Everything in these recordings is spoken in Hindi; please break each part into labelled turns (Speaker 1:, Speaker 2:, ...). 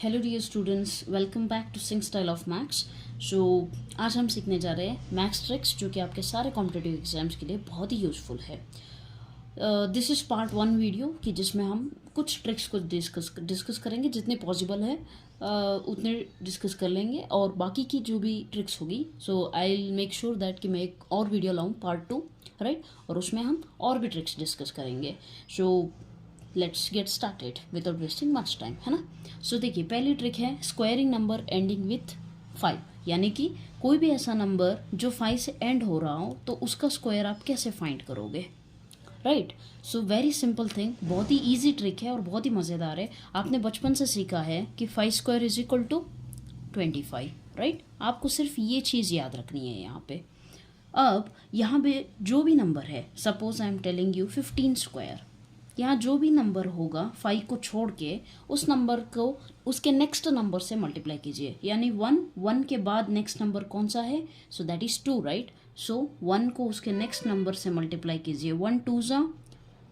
Speaker 1: Hello dear students, welcome back to sing style of maths. So आज हम सीखने जा रहे हैं मैथ्स ट्रिक्स जो कि आपके सारे कॉम्पिटिटिव एग्जाम्स के लिए बहुत ही यूज़फुल है। दिस इज़ पार्ट 1 वीडियो कि जिसमें हम कुछ ट्रिक्स को डिस्कस करेंगे, जितने पॉसिबल है उतने डिस्कस कर लेंगे और बाकी की जो भी ट्रिक्स होगी so I will make sure that कि मैं एक और वीडियो लाऊं पार्ट 2, राइट, और उसमें हम और भी ट्रिक्स डिस्कस करेंगे। So let's get started without wasting much time, है ना। सो देखिए, पहली ट्रिक है स्क्वायरिंग नंबर एंडिंग विथ 5, यानी कि कोई भी ऐसा नंबर जो 5 से एंड हो रहा हो तो उसका स्क्वायर आप कैसे फाइंड करोगे, right. So very simple thing, बहुत ही ईजी ट्रिक है और बहुत ही मज़ेदार है। आपने बचपन से सीखा है कि 5 square is equal to 25, right. आपको सिर्फ ये चीज़ याद रखनी है यहाँ पे। अब यहाँ पे जो भी नंबर है, suppose I am telling you 15 square, यहाँ जो भी नंबर होगा 5 को छोड़ के उस नंबर को उसके नेक्स्ट नंबर से मल्टीप्लाई कीजिए, यानी 1 के बाद नेक्स्ट नंबर कौन सा है, सो दैट इज़ 2, राइट। सो 1 को उसके नेक्स्ट नंबर से मल्टीप्लाई कीजिए, 1 2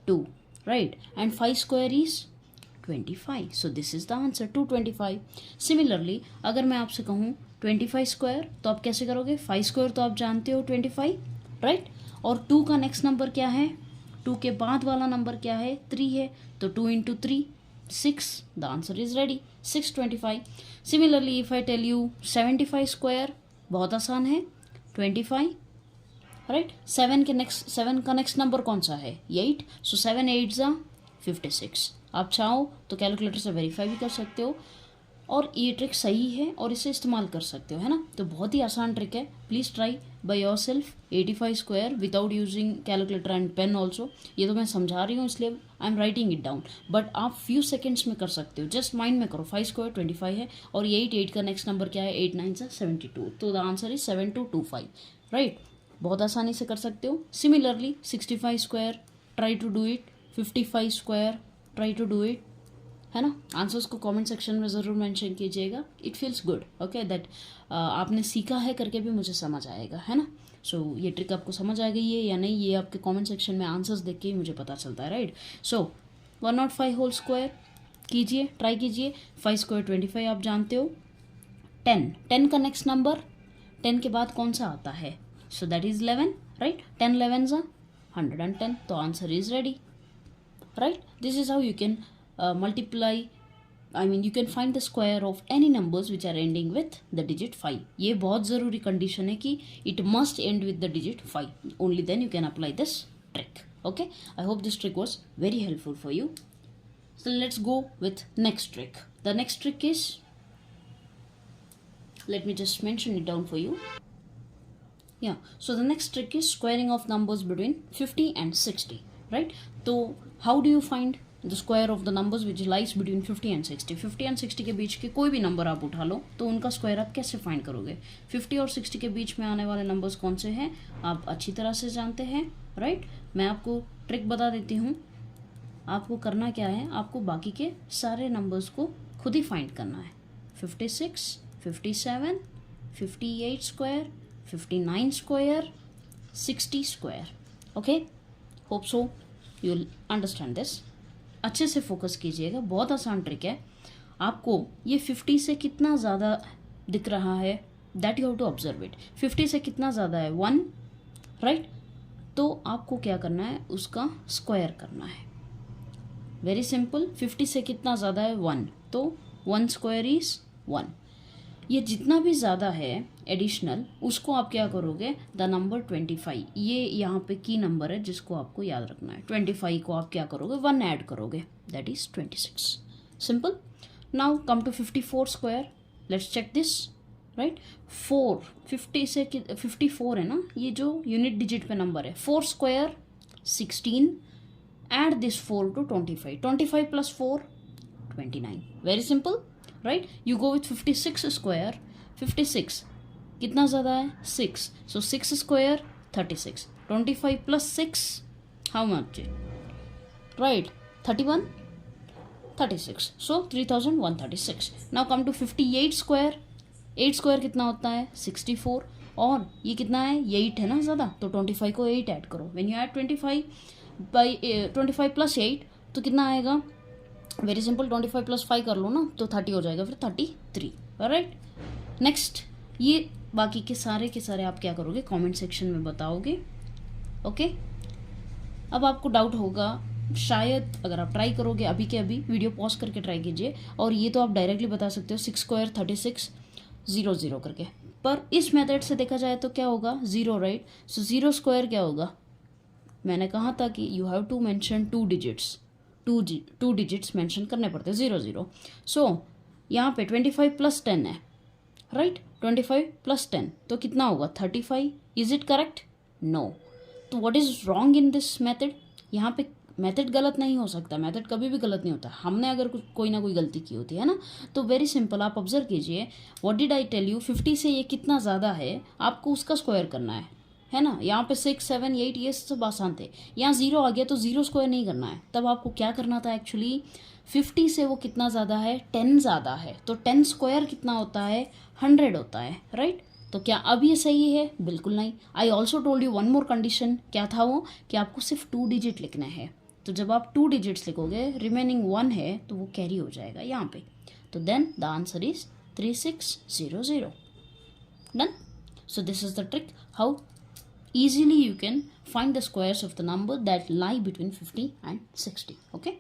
Speaker 1: 2, right, and 5 square is 25, so this is the answer 225। Similarly अगर मैं आपसे कहूँ 25 स्क्वायर तो आप कैसे करोगे, 5 स्क्वायर तो आप जानते हो 25, राइट, और 2 का नेक्स्ट नंबर क्या है, 2 के बाद वाला नंबर क्या है, 3 है, तो 2 into 3 6, the answer is ready, 625। Similarly if I tell you 75 square, बहुत आसान है, 25, राइट। 7 का नेक्स्ट नंबर कौन सा है, 8, सो 7 8 ज़ा 56। आप चाहो तो कैलकुलेटर से वेरीफाई भी कर सकते हो और ये ट्रिक सही है और इसे इस्तेमाल कर सकते हो, है ना। तो बहुत ही आसान ट्रिक है, please try by yourself 85 square without using calculator and pen also. ये तो मैं समझा रही हूँ इसलिए I am writing it down, but आप फ्यू सेकेंड्स में कर सकते हो, जस्ट माइंड में करो। 5 स्क्वायर 25 है और 8 का नेक्स्ट नंबर क्या है, 8 9 72, तो द आंसर इज 7225, राइट। बहुत आसानी से कर सकते हो। Similarly 65 square, try to do it, 55 square, try to do it, है ना। आंसर्स को कमेंट सेक्शन में ज़रूर मेंशन कीजिएगा, it feels good, okay, that आपने सीखा है करके भी मुझे समझ आएगा, है ना। सो ये ट्रिक आपको समझ आ गई है या नहीं, ये आपके कमेंट सेक्शन में आंसर्स देख के ही मुझे पता चलता है, राइट। सो 105 होल स्क्वायर कीजिए, ट्राई कीजिए। 5 स्क्वायर 25 आप जानते हो। 10 का नेक्स्ट नंबर 10 के बाद कौन सा आता है, सो दैट इज 11, राइट। 10 11 ज़ा 110, तो answer is ready, right. This is how you can multiply, I mean you can find the square of any numbers which are ending with the digit 5. ये बहुत ज़रूरी condition है कि it must end with the digit 5, only then you can apply this trick, okay. I hope this trick was very helpful for you. So let's go with next trick. The next trick is, let me just mention it down for you. Yeah, so the next trick is squaring of numbers between 50 and 60, right. तो how do you find the square of the numbers which lies between 50 and 60। 50 and 60 के बीच के कोई भी नंबर आप उठा लो तो उनका स्क्वायर आप कैसे फाइंड करोगे। 50 और 60 के बीच में आने वाले नंबर्स कौन से हैं आप अच्छी तरह से जानते हैं, राइट। मैं आपको ट्रिक बता देती हूँ। आपको करना क्या है, आपको बाकी के सारे नंबर्स को खुद ही फाइंड करना है। 56, 57, 58 square, 59 square, 60 square, okay. Hope so you will understand this. अच्छे से फोकस कीजिएगा, बहुत आसान ट्रिक है। आपको ये 50 से कितना ज़्यादा दिख रहा है, that you have to observe it. 50 से कितना ज़्यादा है, 1, राइट। तो आपको क्या करना है, उसका स्क्वायर करना है, वेरी सिंपल। 50 से कितना ज़्यादा है, 1, तो 1 स्क्वायर इज 1। ये जितना भी ज़्यादा है एडिशनल, उसको आप क्या करोगे, द नंबर 25, ये यहाँ पे की नंबर है जिसको आपको याद रखना है। 25 को आप क्या करोगे, 1 ऐड करोगे, that is 26, simple. Now come to 54 square, let's check this, right. 4, 50 से 54 है ना, ये जो यूनिट डिजिट पे नंबर है। 4 square 16, add this 4 to 25, 25 plus 4 29, very simple, right. You go with 56 square, 56 कितना ज़्यादा है, 6, so 6 square 36, 25 plus 6 how much, right, 31, 36, so 3136। Now come to 58 square, 8 square कितना होता है, 64, और ये कितना है, 8 है ना ज़्यादा, तो 25 को 8 ऐड करो। When you add 25 by 25 plus 8 तो कितना आएगा, वेरी सिंपल, 25 प्लस 5 कर लो ना तो 30 हो जाएगा, फिर 33, राइट। नेक्स्ट, ये बाकी के सारे आप क्या करोगे, कमेंट सेक्शन में बताओगे, ओके। अब आपको डाउट होगा शायद, अगर आप ट्राई करोगे अभी के अभी, वीडियो पॉज करके ट्राई कीजिए, और ये तो आप डायरेक्टली बता सकते हो 6 स्क्वायर 36 0 0 करके, पर इस मेथड से देखा जाए तो क्या होगा, 0, राइट। सो 0 स्क्वायर क्या होगा, मैंने कहा था कि you have to mention 2 digits, two digits mention करने पड़ते हैं, 0 0। सो यहाँ पे 25 प्लस 10 है, राइट। 25 प्लस 10 तो कितना होगा, 35। Is it correct, no. तो what is wrong in this method, यहाँ पे मेथड गलत नहीं हो सकता, मेथड कभी भी गलत नहीं होता, हमने अगर कोई ना कोई गलती की होती है ना। तो वेरी सिंपल, आप ऑब्जर्व कीजिए, what did I tell you, 50 से ये कितना ज़्यादा है, आपको उसका स्क्वायर करना है ना। यहाँ पे 6 7 8 ये सब आसान थे, यहाँ 0 आ गया तो 0 स्क्वायर नहीं करना है, तब आपको क्या करना था एक्चुअली, 50 से वो कितना ज़्यादा है, 10 ज़्यादा है, तो 10 स्क्वायर कितना होता है, 100 होता है, राइट। तो क्या अब ये सही है, बिल्कुल नहीं। I also told you one more condition, क्या था वो, कि आपको सिर्फ 2 डिजिट लिखना है, तो जब आप 2 डिजिट्स लिखोगे, रिमेनिंग 1 है तो वो कैरी हो जाएगा यहाँ पे, तो then the answer is 3600, done. So this is the trick how easily you can find the squares of the number that lie between 50 and 60, okay.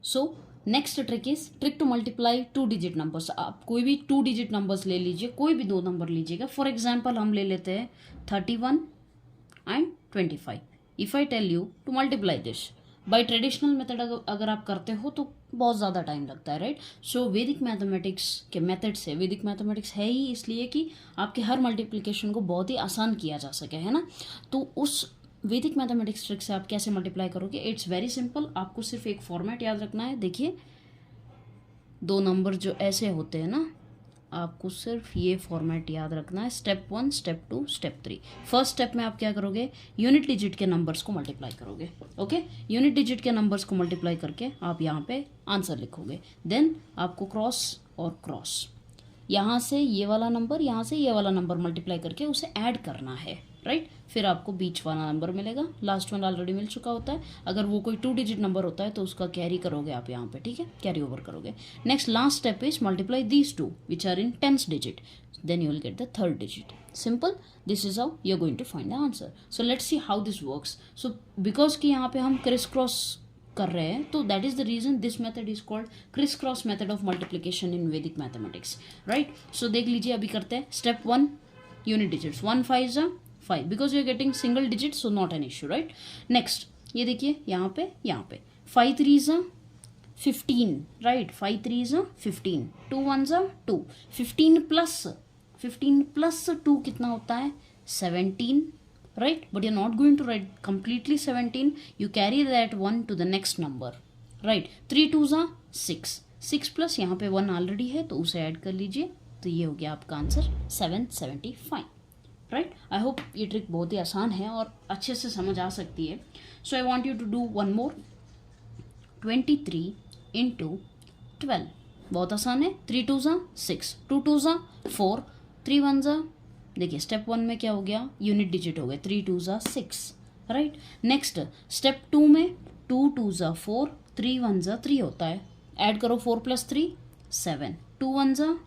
Speaker 1: So next trick is trick to multiply 2 digit numbers। आप कोई भी 2 digit numbers ले लीजिए, कोई भी 2 नंबर लीजिएगा, फॉर एग्जाम्पल हम ले लेते हैं 31 and 25। If I tell you to multiply this by traditional method, अगर आप करते हो तो बहुत ज़्यादा टाइम लगता है, राइट। सो वैदिक मैथमेटिक्स के मेथड से, वैदिक मैथमेटिक्स है ही इसलिए कि आपके हर मल्टीप्लिकेशन को बहुत ही आसान किया जा सके, है ना। तो उस वैदिक मैथमेटिक्स ट्रिक से आप कैसे मल्टीप्लाई करोगे, इट्स वेरी सिंपल। आपको सिर्फ एक फॉर्मेट याद रखना है, देखिए 2 नंबर जो ऐसे होते हैं ना, आपको सिर्फ ये फॉर्मेट याद रखना है, step 1 step 2 step 3। First step में आप क्या करोगे, यूनिट डिजिट के नंबर्स को मल्टीप्लाई करोगे, ओके। यूनिट डिजिट के नंबर्स को मल्टीप्लाई करके आप यहाँ पे आंसर लिखोगे, देन आपको क्रॉस और क्रॉस, यहाँ से ये वाला नंबर, यहाँ से ये वाला नंबर मल्टीप्लाई करके उसे ऐड करना है, राइट। फिर आपको बीच वाला नंबर मिलेगा, लास्ट वन ऑलरेडी मिल चुका होता है, अगर वो कोई 2 डिजिट नंबर होता है तो उसका कैरी करोगे आप यहाँ पे, ठीक है, कैरी ओवर करोगे। Next last step is multiply these 2 which are in 10th digit, then you will get the 3rd digit. Simple, this is how you are going to find the answer. So let's see how this works. So because कि यहाँ पे हम क्रिस क्रॉस कर रहे हैं, तो that is the reason this method is called criss cross method of multiplication in Vedic mathematics, right. So देख लीजिए, अभी करते हैं step 1 unit digits, 1 5 5, because you are getting single digit, so not an issue, right. Next ये देखिए यहाँ पे 5 3 15, राइट, 5 3 15, 2 1 2, 15 प्लस 2 कितना होता है, 17, right, but you're not going to write completely 17, you carry that one to the next number, right। 3 2 6 plus यहाँ पे 1 ऑलरेडी है तो उसे ऐड कर लीजिए, तो ये हो गया आपका आंसर 775, राइट। आई होप ये ट्रिक बहुत ही आसान है और अच्छे से समझ आ सकती है। So I want you to do one more, 23 × 12, बहुत आसान है, 3 2 6, 2 2 4, 3 1 देखिए स्टेप 1 में क्या हो गया, यूनिट डिजिट हो गए, 3 2 6, राइट। नेक्स्ट स्टेप 2 में 2 2 4, 3 1 3 होता है, ऐड करो 4 + 3 7, 2 1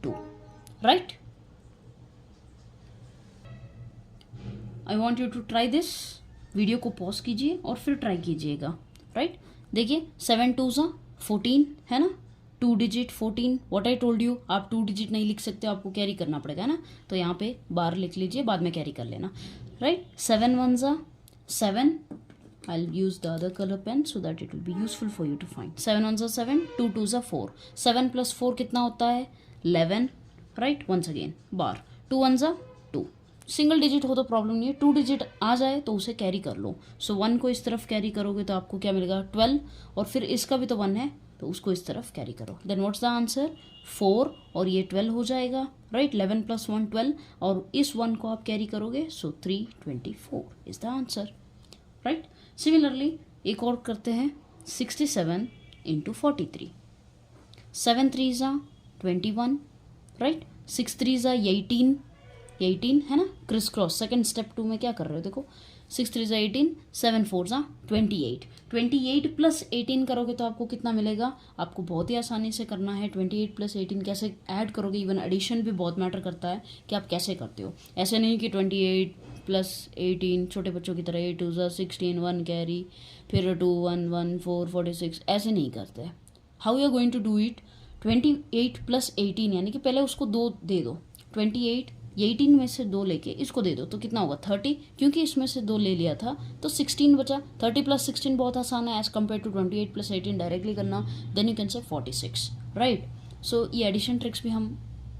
Speaker 1: 2, right. I want you to try this, video को पॉज कीजिए और फिर ट्राई कीजिएगा, राइट। देखिए 7 2 14 है ना, 2 digit 14, what I told you, आप 2 डिजिट नहीं लिख सकते, आपको कैरी करना पड़ेगा ना, तो यहाँ पे बार लिख लीजिए, बाद में कैरी कर लेना, right. 7 1 7, I will use the other colour pen so that it will be useful for you to find. 7 1 7, 2 2 4, 7 + 4 कितना होता है, 11, राइट। वंस अगेन बार, 2 1 2, सिंगल डिजिट हो तो प्रॉब्लम नहीं है, 2 डिजिट आ जाए तो उसे कैरी कर लो। सो 1 को इस तरफ कैरी करोगे तो आपको क्या मिलेगा, 12, और फिर इसका भी तो 1 है तो उसको इस तरफ कैरी करो, देन व्हाट्स द आंसर, 4, और ये 12 हो जाएगा, राइट। 11 + 1 12, और इस 1 को आप कैरी करोगे, सो 324 is the answer, right. Similarly एक और करते हैं, 67 × 43, 7 3 21, राइट, 6 3 18 है ना, क्रिस क्रॉस। सेकेंड स्टेप 2 में क्या कर रहे हो, देखो 6 3 18, 7 4 28, 28 प्लस 18 करोगे तो आपको कितना मिलेगा, आपको बहुत ही आसानी से करना है। 28 प्लस 18 कैसे ऐड करोगे, इवन एडिशन भी बहुत मैटर करता है कि आप कैसे करते हो। ऐसे नहीं कि 28 प्लस 18 छोटे बच्चों की तरह 8 2 16 1 कैरी फिर 2 1 1 4 46, ऐसे नहीं करते। How you are going to do it, 28 plus 18 यानी कि पहले उसको 2 दे दो, 28 18 में से 2 लेके इसको दे दो तो कितना होगा 30, क्योंकि इसमें से 2 ले लिया था तो 16 बचा। 30 प्लस 16 बहुत आसान है as compare to 28 plus 18 directly करना, then you can say 46, right. सो ये एडिशन ट्रिक्स भी हम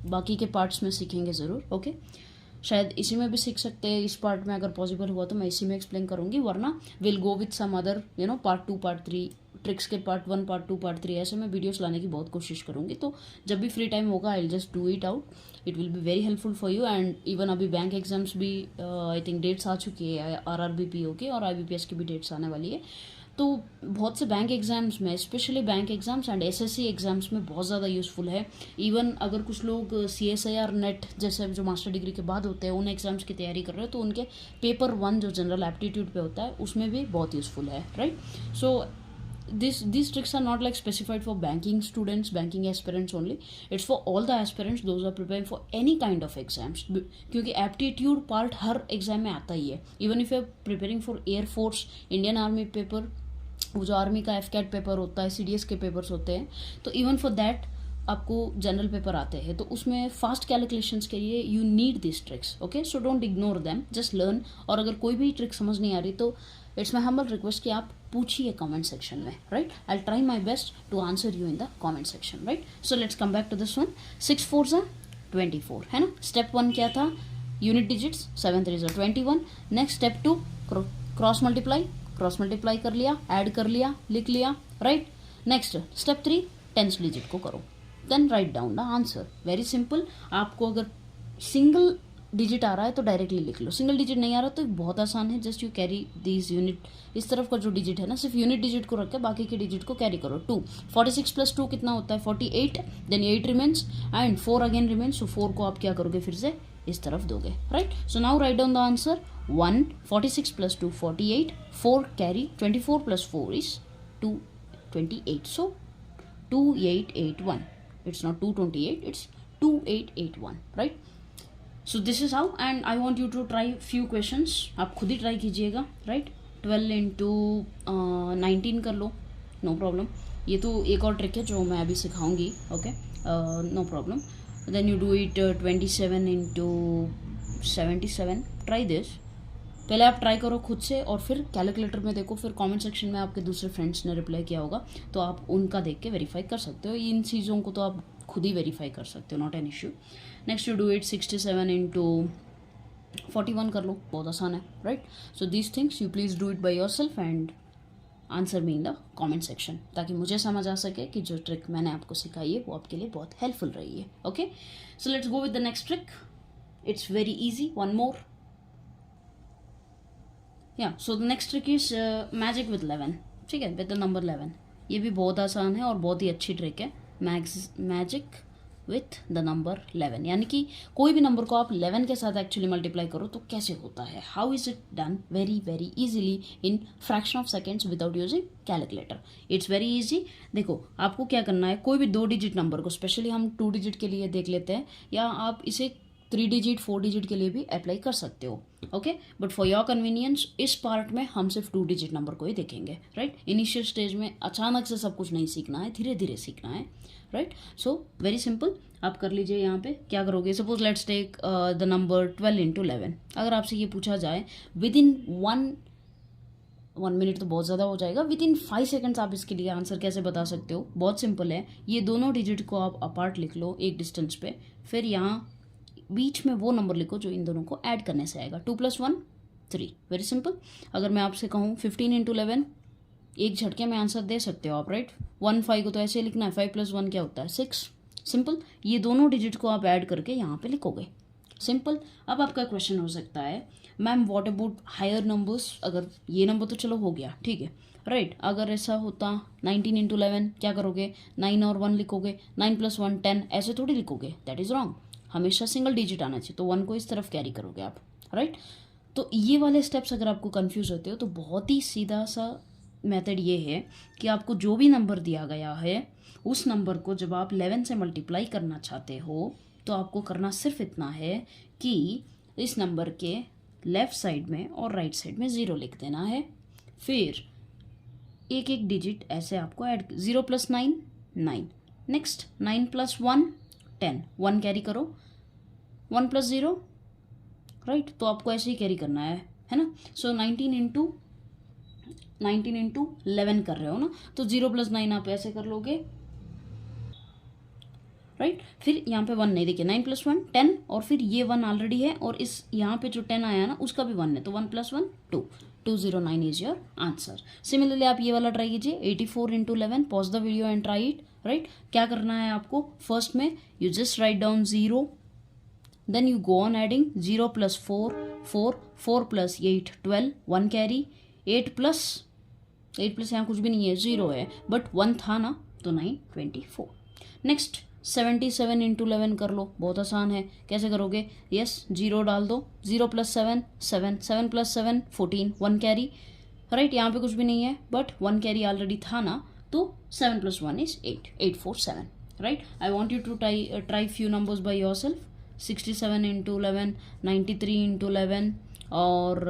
Speaker 1: बाकी के पार्ट्स में सीखेंगे ज़रूर, ओके। शायद इसी में भी सीख सकते हैं, इस पार्ट में अगर पॉसिबल हुआ तो मैं इसी में एक्सप्लेन करूँगी, वरना will go with some other part 2 part 3 tricks के पार्ट 1 पार्ट 2 पार्ट 3 ऐसे मैं वीडियोस लाने की बहुत कोशिश करूँगी। तो जब भी फ्री टाइम होगा I will just do it out, it will be very helpful for you. And even अभी बैंक एग्जाम्स भी आई थिंक डेट्स आ चुकी है, RRB PO की और IBPS की भी डेट्स आने वाली है। तो बहुत से बैंक एग्ज़ाम्स में, specially bank exams and SSC exams में बहुत ज़्यादा यूज़फुल है। इवन अगर कुछ लोग CSIR नेट जैसे जो मास्टर डिग्री के बाद होते हैं उन एग्ज़ाम्स की तैयारी कर रहे हो तो उनके पेपर 1 जो जनरल एप्टीट्यूड पे होता है उसमें भी बहुत यूज़फुल है, right. So these tricks are not like specified for banking students, banking aspirants only, it's for all the aspirants those are preparing for any kind of exams, क्योंकि aptitude part हर एग्जाम में आता ही है। even if you are preparing for air force, Indian army paper, वो जो आर्मी का FCAT पेपर होता है, CDS के पेपर्स होते हैं, तो इवन फॉर दैट आपको जनरल पेपर आते हैं, तो उसमें फास्ट कैलकुलेशंस के लिए you need this tricks, okay. So don't ignore them, just learn. और अगर कोई भी ट्रिक समझ नहीं आ रही तो इट्स माई हम्बल रिक्वेस्ट कि आप पूछिए कमेंट सेक्शन में, right. I will try my best to answer you in the comment section, right. So let's come back to this one. 6 4 24 है ना। स्टेप 1 क्या था, unit digits, 7 3 21। Next step 2 cross multiply कर लिया, ऐड कर लिया, लिख लिया, right. Next step 3 tens digit को करो, then write down the answer. Very simple. आपको अगर सिंगल डिजिट आ रहा है तो डायरेक्टली लिख लो, सिंगल डिजिट नहीं आ रहा तो बहुत आसान है, just you carry this unit, इस तरफ का जो डिजिट है ना सिर्फ यूनिट डिजिट को रख के बाकी के डिजिट को कैरी करो। 2 46 प्लस 2 कितना होता है 48, देन 8 remains and 4 again remains. So 4 को आप क्या करोगे फिर से इस तरफ दोगे, right. So now right down the answer. 1 46 plus 2 48, 4 carry, 24 plus 4 is 228, so 2881, it's not 228, it's 2881, right? So this is how, and I want you to try few questions, आप खुद ही ट्राई कीजिएगा, right? 12 into 19 कर लो, no problem। ये तो एक और ट्रिक है जो मैं अभी सिखाऊंगी, okay? No problem। Then you do it 27 into 77, try this। पहले आप ट्राई करो खुद से और फिर कैलकुलेटर में देखो, फिर कमेंट सेक्शन में आपके दूसरे फ्रेंड्स ने रिप्लाई किया होगा तो आप उनका देख के वेरीफाई कर सकते हो। इन चीज़ों को तो आप खुद ही वेरीफाई कर सकते हो, not an issue. Next you do it 67 into 41 कर लो, बहुत आसान है, right. So these things you please do it by your self and answer me in the comment section, ताकि मुझे समझ आ सके कि जो ट्रिक मैंने आपको सिखाई है वो आपके लिए बहुत हेल्पफुल रही है, okay. So let's go with the next trick, it's very easy, one more. या so the next trick is magic with 11, ठीक है, विद द नंबर 11। ये भी बहुत आसान है और बहुत ही अच्छी ट्रिक है, मैजिक विथ द नंबर 11, यानी कि कोई भी नंबर को आप 11 के साथ एक्चुअली मल्टीप्लाई करो तो कैसे होता है, how is it done, very very easily in fraction of seconds without using calculator. It's very easy. देखो आपको क्या करना है, कोई भी 2 डिजिट नंबर को, स्पेशली हम 2 डिजिट के लिए देख लेते हैं, या आप इसे 3 डिजिट 4 डिजिट के लिए भी अप्लाई कर सकते हो, okay. But for your convenience इस पार्ट में हम सिर्फ 2 डिजिट नंबर को ही देखेंगे, राइट। इनिशियल स्टेज में अचानक से सब कुछ नहीं सीखना है, धीरे धीरे सीखना है, राइट। सो वेरी सिंपल, आप कर लीजिए। यहाँ पे क्या करोगे, suppose let's take the number 12 into 11। अगर आपसे ये पूछा जाए विद इन 1 मिनट तो बहुत ज़्यादा हो जाएगा, विद इन 5 सेकेंड्स आप इसके लिए आंसर कैसे बता सकते हो, बहुत सिंपल है। ये दोनों डिजिट को आप अपार्ट लिख लो एक डिस्टेंस पे, फिर यहाँ बीच में वो नंबर लिखो जो इन दोनों को ऐड करने से आएगा। 2 + 1 3, वेरी सिंपल। अगर मैं आपसे कहूँ 15 into 11, एक झटके में आंसर दे सकते हो आप, राइट। 1 5 को तो ऐसे लिखना है, 5 + 1 क्या होता है 6, सिंपल। ये दोनों डिजिट को आप ऐड करके यहाँ पे लिखोगे, सिंपल। अब आपका क्वेश्चन हो सकता है ma'am what about higher numbers, अगर ये नंबर तो चलो हो गया, ठीक है, राइट। अगर ऐसा होता 19 into 11 क्या करोगे, 9 और 1 लिखोगे, 9 + 1 10, ऐसे थोड़ी लिखोगे, दैट इज़ रॉन्ग। हमेशा सिंगल डिजिट आना चाहिए, तो 1 को इस तरफ कैरी करोगे आप, राइट। तो ये वाले स्टेप्स अगर आपको कंफ्यूज होते हो तो बहुत ही सीधा सा मेथड ये है कि आपको जो भी नंबर दिया गया है उस नंबर को जब आप 11 से मल्टीप्लाई करना चाहते हो तो आपको करना सिर्फ इतना है कि इस नंबर के लेफ़्ट साइड में और राइट साइड में 0 लिख देना है। फिर एक एक डिजिट ऐसे आपको ऐड, 0 + 9 9, नेक्स्ट 9 + 1 10, 1 कैरी करो, 1 + 0 राइट, तो आपको ऐसे ही कैरी करना है ना। सो 19 इंटू 11 कर रहे हो ना, तो 0 + 9 आप ऐसे कर लोगे राइट। फिर यहाँ पे 1 नहीं, देखिए 9 + 1 10, और फिर ये 1 ऑलरेडी है और इस यहाँ पे जो 10 आया ना उसका भी 1 है, तो 1 + 1 2, 209 इज योर आंसर। सिमिलरली आप ये वाला ट्राई कीजिए, 84 × 11, pause the video and try it right. क्या करना है आपको, फर्स्ट में you just write down 0, then you go on adding 0 + 4 4, 4 + 8 12, 1 carry, 8 plus यहाँ कुछ भी नहीं है, 0 है, बट 1 था ना, तो 9 24। नेक्स्ट 77 × 11 कर लो, बहुत आसान है। कैसे करोगे, यस 0 डाल दो, 0 + 7 7, 7 + 7 14, 1 कैरी राइट, यहाँ पे कुछ भी नहीं है बट 1 कैरी ऑलरेडी था ना, तो 7 + 1 is 8, 847 right. I want you to try few numbers by yourself, 67 × 11, 93 × 11, और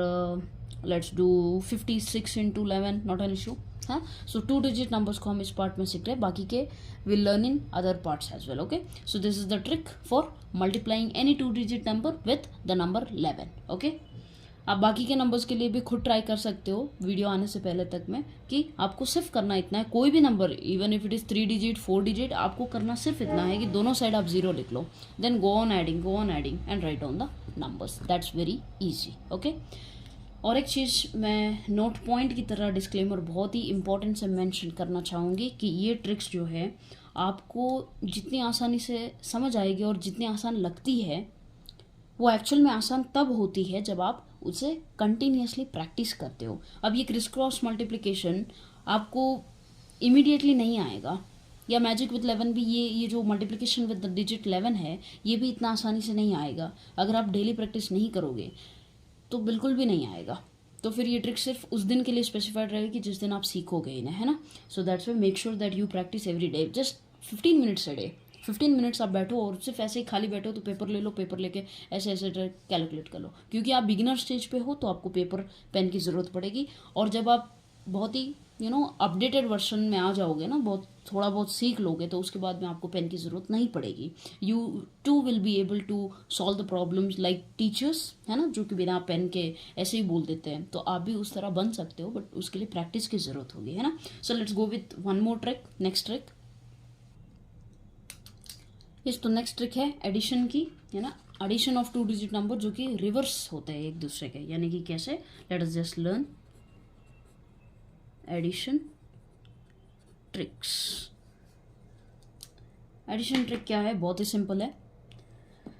Speaker 1: let's do 56 × 11, not an issue. हाँ, सो 2 डिजिट नंबर्स को हम इस पार्ट में सीख रहे हैं, बाकी के will learn in other parts as well. Okay, so this is the trick for multiplying any 2 digit number with the number 11। Okay, आप बाकी के नंबर्स के लिए भी खुद ट्राई कर सकते हो वीडियो आने से पहले तक में, कि आपको सिर्फ करना इतना है, कोई भी number even if it is 3 digit 4 digit, आपको करना सिर्फ इतना है कि दोनों साइड आप 0 लिख लो, then go on adding and write down the numbers, that's very easy. Okay, और एक चीज़ मैं नोट पॉइंट की तरह डिस्क्लेमर बहुत ही इंपॉर्टेंट से मेंशन करना चाहूँगी कि ये ट्रिक्स जो है आपको जितनी आसानी से समझ आएगी और जितनी आसान लगती है वो एक्चुअल में आसान तब होती है जब आप उसे कंटिन्यूसली प्रैक्टिस करते हो। अब ये क्रिस क्रॉस मल्टीप्लिकेशन आपको इमीडिएटली नहीं आएगा, या मैजिक विद 11 भी, ये जो मल्टीप्लिकेशन विद द डिजिट 11 है ये भी इतना आसानी से नहीं आएगा। अगर आप डेली प्रैक्टिस नहीं करोगे तो बिल्कुल भी नहीं आएगा। तो फिर ये ट्रिक सिर्फ उस दिन के लिए स्पेसिफाइड रहेगी जिस दिन आप सीखोगे इन्हें, है ना। So that's why make sure that you practice every day, just 15 minutes a day. 15 minutes आप बैठो और सिर्फ ऐसे ही खाली बैठो तो पेपर ले लो, पेपर लेके ऐसे ऐसे कैलकुलेट कर लो, क्योंकि आप बिगिनर स्टेज पे हो तो आपको पेपर पेन की ज़रूरत पड़ेगी। और जब आप बहुत ही अपडेटेड वर्जन में आ जाओगे ना, बहुत थोड़ा बहुत सीख लोगे, तो उसके बाद में आपको पेन की ज़रूरत नहीं पड़ेगी। You too will be able to solve the problems like teachers, है ना, जो कि बिना पेन के ऐसे ही बोल देते हैं। तो आप भी उस तरह बन सकते हो, बट उसके लिए प्रैक्टिस की ज़रूरत होगी, है ना। सो let's go with one more trick, next trick. तो नेक्स्ट ट्रिक है एडिशन की, है ना, एडिशन ऑफ 2 डिजिट नंबर जो कि रिवर्स होते हैं एक दूसरे के, यानी कि कैसे, let us just learn addition tricks. Addition trick क्या है, बहुत ही सिंपल है।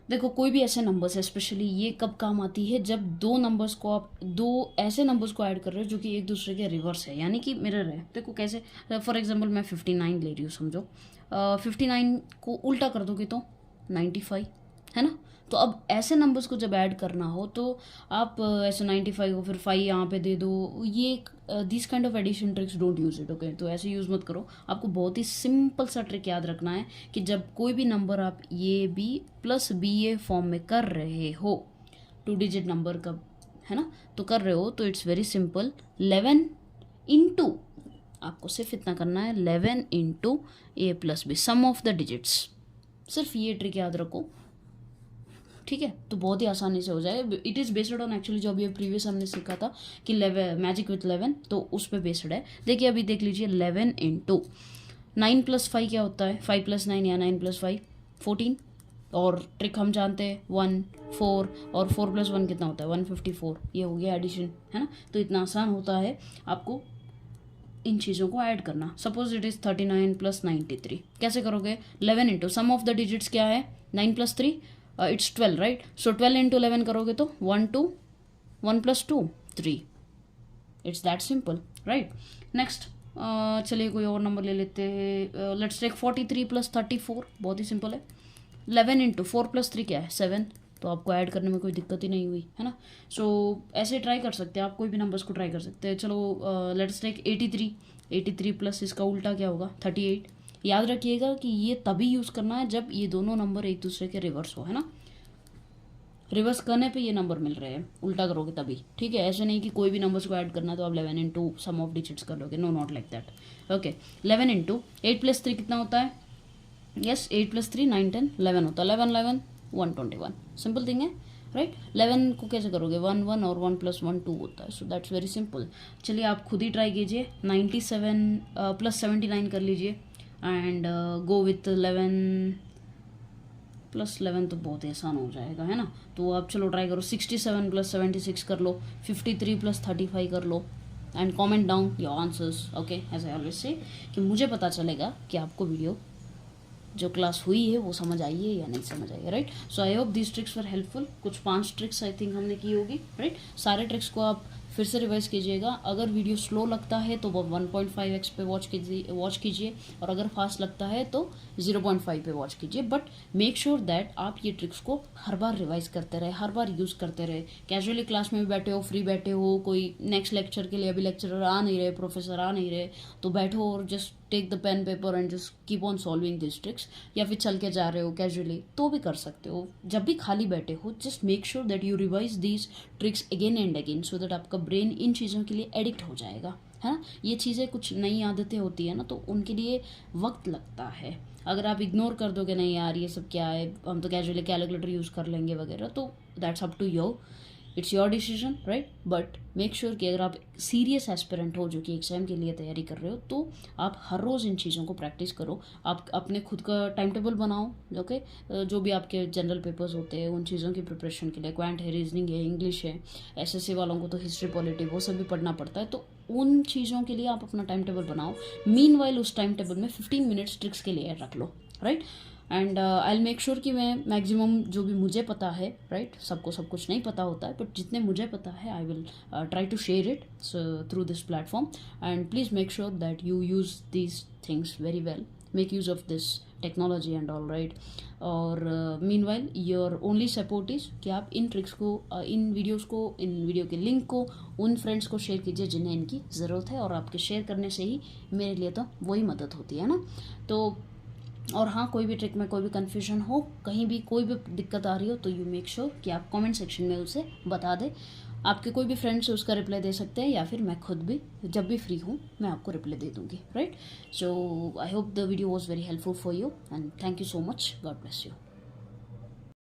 Speaker 1: देखो, कोई भी ऐसे नंबर्स है, स्पेशली ये कब काम आती है, जब दो नंबर्स को आप, दो ऐसे नंबर्स को ऐड कर रहे हो जो कि एक दूसरे के रिवर्स है, यानी कि मिरर है। देखो कैसे, फॉर एग्जांपल मैं 59 ले रही हूँ, समझो 59 को उल्टा कर दोगे तो 95, है ना। तो अब ऐसे नंबर्स को जब ऐड करना हो तो आप ऐसे 95 को फिर 5 यहाँ पे दे दो, ये this kind of addition tricks don't use it. Okay, तो ऐसे यूज़ मत करो। आपको बहुत ही सिंपल सा ट्रिक याद रखना है कि जब कोई भी नंबर आप A B plus B A form में कर रहे हो, 2 डिजिट नंबर का, है ना, तो कर रहे हो, तो इट्स वेरी सिंपल, 11 इंटू, आपको सिर्फ इतना करना है, 11 into A plus B, sum of the digits. सिर्फ ये ट्रिक याद रखो, ठीक है, तो बहुत ही आसानी से हो जाए। It is based on actually जो अभी प्रीवियस हमने सीखा था कि मैजिक विथ 11, तो उस पर बेस्ड है। देखिए अभी देख लीजिए, 11 इंटू 9 + 5 क्या होता है, 5 + 9 या 9 + 5 14, और ट्रिक हम जानते हैं 1 4, और 4 + 1 कितना होता है 154, ये हो गया एडिशन, है ना। तो इतना आसान होता है आपको इन चीज़ों को ऐड करना। सपोज इट इज़ 39 + 93, कैसे करोगे, 11 into sum of the digits क्या है, 9 + 3 इट्स 12 राइट। सो 12 इंटू 11 करोगे तो 1 2, 1 + 2 3, it's that simple right. Next चलिए कोई और नंबर ले लेते हैं, लेट्स टेक 43 + 34, बहुत ही सिंपल है। 11 इंटू 4 + 3 क्या है 7, तो आपको ऐड करने में कोई दिक्कत ही नहीं हुई, है ना। सो ऐसे ट्राई कर सकते हैं आप, कोई भी नंबर्स को ट्राई कर सकते हैं। चलो लेट्स टेक 83 प्लस इसका उल्टा क्या होगा 38। याद रखिएगा कि ये तभी यूज़ करना है जब ये दोनों नंबर एक दूसरे के रिवर्स हो, है ना। रिवर्स करने पे ये नंबर मिल रहे हैं, उल्टा करोगे तभी, ठीक है। ऐसे नहीं कि कोई भी नंबर्स को ऐड करना है तो आप 11 इंटू सम ऑफ डिजिट्स कर लोगे, no not like that. Okay 11 into 8 + 3 कितना होता है, यस 8 + 3 9 10 11 होता है, 11 11 121, सिंपल थिंग है राइट। 11 को कैसे करोगे 1 1 और 1 + 1 2 होता है, सो दैट्स वेरी सिंपल। चलिए आप खुद ही ट्राई कीजिए, 97 + 79 कर लीजिए एंड गो विथ 11 + 11 तो बहुत आसान हो जाएगा, है ना। तो आप चलो ट्राई करो 67 + 76 कर लो, 53 + 35 कर लो and comment down your answers, okay as I always say, कि मुझे पता चलेगा कि आपको वीडियो जो क्लास हुई है वो समझ आई है या नहीं समझ आई है, right. So I hope this tricks were helpful. कुछ 5 ट्रिक्स आई थिंक हमने की होगी, राइट। सारे ट्रिक्स को आप फिर से रिवाइज कीजिएगा। अगर वीडियो स्लो लगता है तो वो 1.5x पे वॉच कीजिए और अगर फास्ट लगता है तो 0.5 पे वॉच कीजिए। बट मेक श्योर दैट आप ये ट्रिक्स को हर बार रिवाइज करते रहे, हर बार यूज़ करते रहे। कैजुअली क्लास में भी बैठे हो, फ्री बैठे हो, कोई नेक्स्ट लेक्चर के लिए अभी लेक्चरर आ नहीं रहे, प्रोफेसर आ नहीं रहे, तो बैठो और just take the pen paper and just keep on solving this tricks. या फिर चल के जा रहे हो कैजुअली तो भी कर सकते हो। जब भी खाली बैठे हो just make sure that you revise these tricks again and again, so that आपका ब्रेन इन चीज़ों के लिए एडिक्ट हो जाएगा, है ना। ये चीज़ें कुछ नई आदतें होती है ना, तो उनके लिए वक्त लगता है। अगर आप इग्नोर कर दोगे नहीं यार ये सब क्या है, हम तो कैजुअली कैलकुलेटर यूज़ कर लेंगे वगैरह, तो that's up to you, it's your decision, right. But make sure कि अगर आप सीरियस एस्पिरेंट हो जो कि एग्जाम के लिए तैयारी कर रहे हो, तो आप हर रोज़ इन चीज़ों को प्रैक्टिस करो। आप अपने खुद का टाइम टेबल बनाओ, ओके। जो भी आपके जनरल पेपर्स होते हैं उन चीज़ों की प्रिपरेशन के लिए, क्वांट है, रीजनिंग है, इंग्लिश है, एसएससी वालों को तो हिस्ट्री पॉलिटी वो सब भी पढ़ना पड़ता है, तो उन चीज़ों के लिए आप अपना टाइम टेबल बनाओ। मीनवाइल उस टाइम टेबल में 15 मिनट्स ट्रिक्स के लिए रख लो, right. And I will make sure कि मैं मैक्सिमम जो भी मुझे पता है, राइट, सबको सब कुछ नहीं पता होता है, बट जितने मुझे पता है I will try to share it through this platform. And please make sure that you use these things very well, make use of this technology and all, right. और meanwhile your only support is कि आप इन ट्रिक्स को, इन वीडियोज़ को, इन वीडियो के लिंक को उन फ्रेंड्स को शेयर कीजिए जिन्हें इनकी ज़रूरत है, और आपके शेयर करने से ही मेरे लिए तो वही मदद होती है ना। तो और हाँ, कोई भी ट्रिक में कोई भी कन्फ्यूजन हो, कहीं भी कोई भी दिक्कत आ रही हो, तो यू मेक श्योर कि आप कमेंट सेक्शन में उसे बता दें। आपके कोई भी फ्रेंड्स उसका रिप्लाई दे सकते हैं, या फिर मैं खुद भी जब भी फ्री हूँ मैं आपको रिप्लाई दे दूँगी, right. So I hope the video was very helpful for you and thank you so much, God bless you.